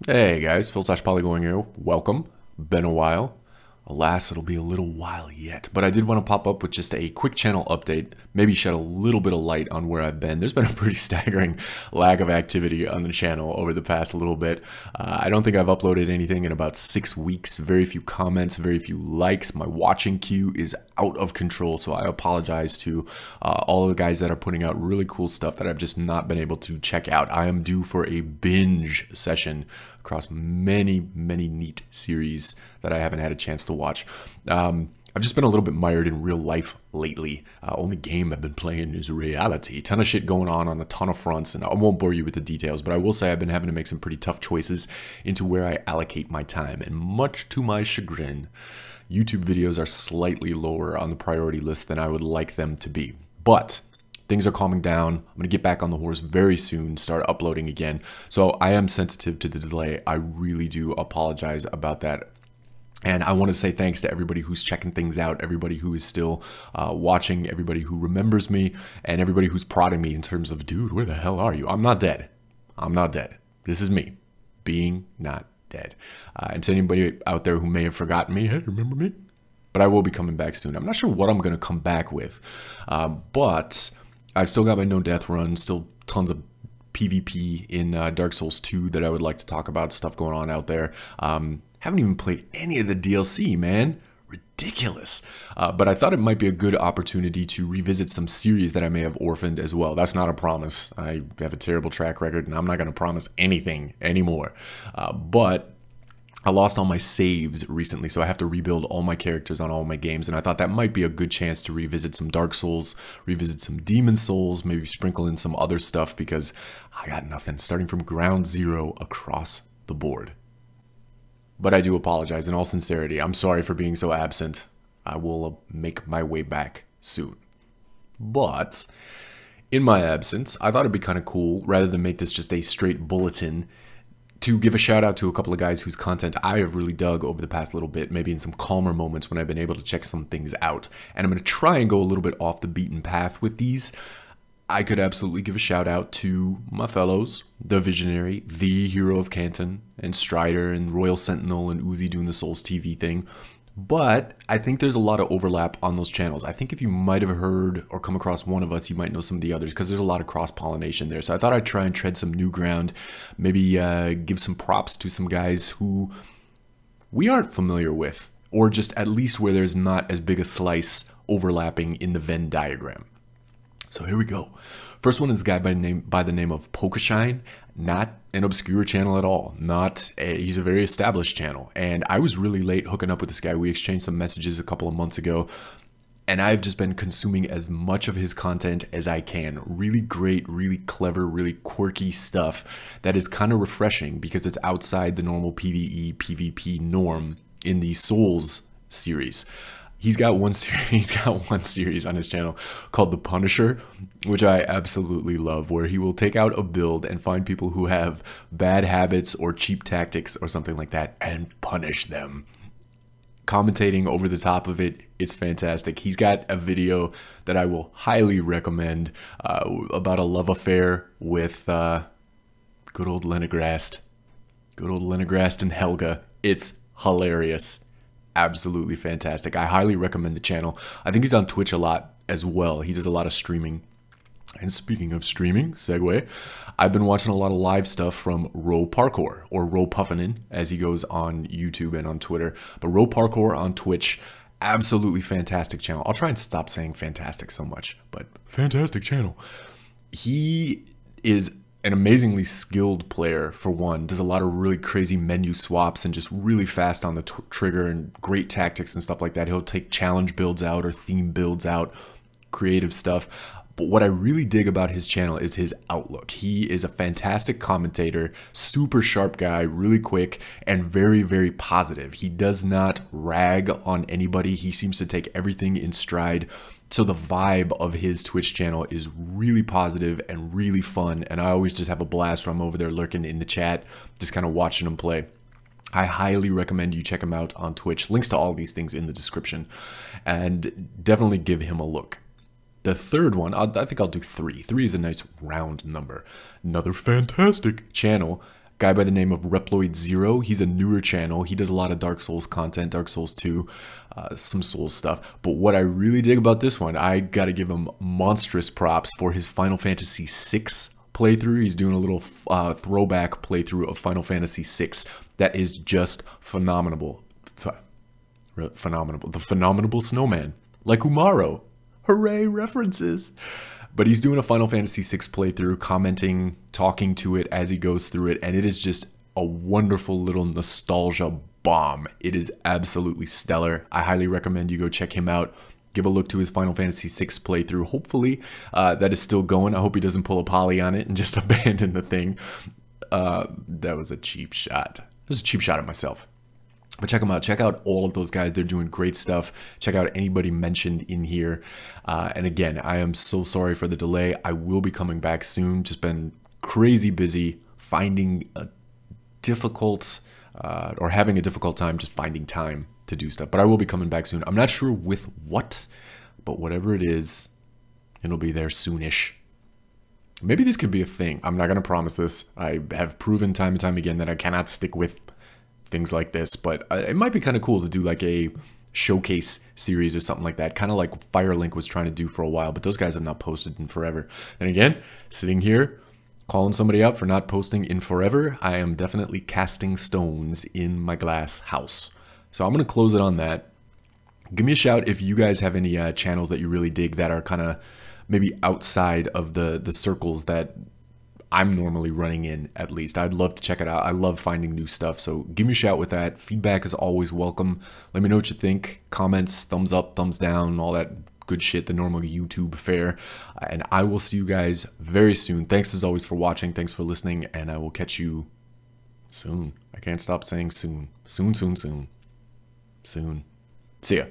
Hey guys, Phil/Polygoing here. Welcome. Been a while. Alas, it'll be a little while yet. But I did want to pop up with just a quick channel update, maybe shed a little bit of light on where I've been. There's been a pretty staggering lack of activity on the channel over the past little bit. I don't think I've uploaded anything in about 6 weeks. Very few comments, very few likes. My watching queue is out of control, so I apologize to all of the guys that are putting out really cool stuff that I've just not been able to check out. I am due for a binge session across many neat series that I haven't had a chance to watch. I've just been a little bit mired in real life lately. Only game I've been playing is reality. Ton of shit going on a ton of fronts, and I won't bore you with the details, but I will say I've been having to make some pretty tough choices into where I allocate my time, and much to my chagrin, YouTube videos are slightly lower on the priority list than I would like them to be. But things are calming down. I'm going to get back on the horse very soon, start uploading again. So I am sensitive to the delay. I really do apologize about that. And I want to say thanks to everybody who's checking things out, everybody who is still watching, everybody who remembers me, and everybody who's prodding me in terms of, dude, where the hell are you? I'm not dead. I'm not dead. This is me being not dead. And to anybody out there who may have forgotten me, hey, remember me? But I will be coming back soon. I'm not sure what I'm going to come back with, but I've still got my no death run, still tons of PvP in Dark Souls 2 that I would like to talk about, stuff going on out there. Haven't even played any of the DLC, man. Ridiculous. But I thought it might be a good opportunity to revisit some series that I may have orphaned as well. That's not a promise. I have a terrible track record, and I'm not going to promise anything anymore. But I lost all my saves recently, so I have to rebuild all my characters on all my games, and I thought that might be a good chance to revisit some Dark Souls, revisit some Demon Souls, maybe sprinkle in some other stuff, because I got nothing, starting from ground zero across the board. But I do apologize in all sincerity. I'm sorry for being so absent. I will make my way back soon. But in my absence, I thought it'd be kind of cool, rather than make this just a straight bulletin, to give a shout out to a couple of guys whose content I have really dug over the past little bit, maybe in some calmer moments when I've been able to check some things out. And I'm going to try and go a little bit off the beaten path with these. I could absolutely give a shout out to my fellows, The Visionary, The Hero of Canton, and Strider, and Royal Sentinel, and Uzi doing the Souls TV thing. But I think there's a lot of overlap on those channels. I think if you might have heard or come across one of us, you might know some of the others, because there's a lot of cross-pollination there. So I thought I'd try and tread some new ground, maybe give some props to some guys who we aren't familiar with, or just at least where there's not as big a slice overlapping in the Venn diagram. So here we go. First one is a guy by the name of Pokashine. Not an obscure channel at all. He's a very established channel. And I was really late hooking up with this guy. We exchanged some messages a couple of months ago, and I've just been consuming as much of his content as I can. Really great, really clever, really quirky stuff that is kind of refreshing because it's outside the normal PvE, PvP norm in the Souls series. He's got one series on his channel called The Punisher, which I absolutely love, where he will take out a build and find people who have bad habits or cheap tactics or something like that and punish them. Commentating over the top of it, it's fantastic. He's got a video that I will highly recommend about a love affair with good old Lenegrast. Good old Lenegrast and Helga. It's hilarious. Absolutely fantastic. I highly recommend the channel. I think he's on Twitch a lot as well. He does a lot of streaming. And speaking of streaming, segue, I've been watching a lot of live stuff from RhoParkour, or RhoPuffinin, as he goes on YouTube and on Twitter. But RhoParkour on Twitch, absolutely fantastic channel. I'll try and stop saying fantastic so much, but fantastic channel. He is an amazingly skilled player, for one, does a lot of really crazy menu swaps and just really fast on the trigger and great tactics and stuff like that. He'll take challenge builds out or theme builds out, creative stuff. But what I really dig about his channel is his outlook. He is a fantastic commentator, super sharp guy, really quick, and very positive. He does not rag on anybody. He seems to take everything in stride. So the vibe of his Twitch channel is really positive and really fun, and I always just have a blast when I'm over there lurking in the chat, just kind of watching him play. I highly recommend you check him out on Twitch. Links to all these things in the description, and definitely give him a look. The third one, I think I'll do three. 3 is a nice round number. Another fantastic channel guy by the name of ReploidZero. He's a newer channel. He does a lot of Dark Souls content, Dark Souls 2, some Souls stuff. But what I really dig about this one, I gotta give him monstrous props for his Final Fantasy VI playthrough. He's doing a little throwback playthrough of Final Fantasy VI that is just phenomenal. Phenomenal. The phenomenal snowman, like Umaro. Hooray, references. But he's doing a Final Fantasy VI playthrough, commenting, talking to it as he goes through it, and it is just a wonderful little nostalgia bomb. It is absolutely stellar. I highly recommend you go check him out. Give a look to his Final Fantasy VI playthrough. Hopefully that is still going. I hope he doesn't pull a Poly on it and just abandon the thing. That was a cheap shot. It was a cheap shot at myself. But check them out. Check out all of those guys. They're doing great stuff. Check out anybody mentioned in here. And again, I am so sorry for the delay. I will be coming back soon. Just been crazy busy finding a difficult or having a difficult time just finding time to do stuff. But I will be coming back soon. I'm not sure with what, but whatever it is, it'll be there soonish. Maybe this could be a thing. I'm not going to promise this. I have proven time and time again that I cannot stick with things like this, but it might be kind of cool to do like a showcase series or something like that, kind of like Firelink was trying to do for a while, but those guys have not posted in forever. And again, sitting here calling somebody out for not posting in forever, I am definitely casting stones in my glass house. So I'm going to close it on that. Give me a shout if you guys have any channels that you really dig that are kind of maybe outside of the circles that I'm normally running in, at least. I'd love to check it out. I love finding new stuff, so give me a shout with that. Feedback is always welcome. Let me know what you think. Comments, thumbs up, thumbs down, all that good shit, the normal YouTube fare. And I will see you guys very soon. Thanks as always for watching. Thanks for listening, and I will catch you soon. I can't stop saying soon. Soon, soon, soon. Soon. See ya.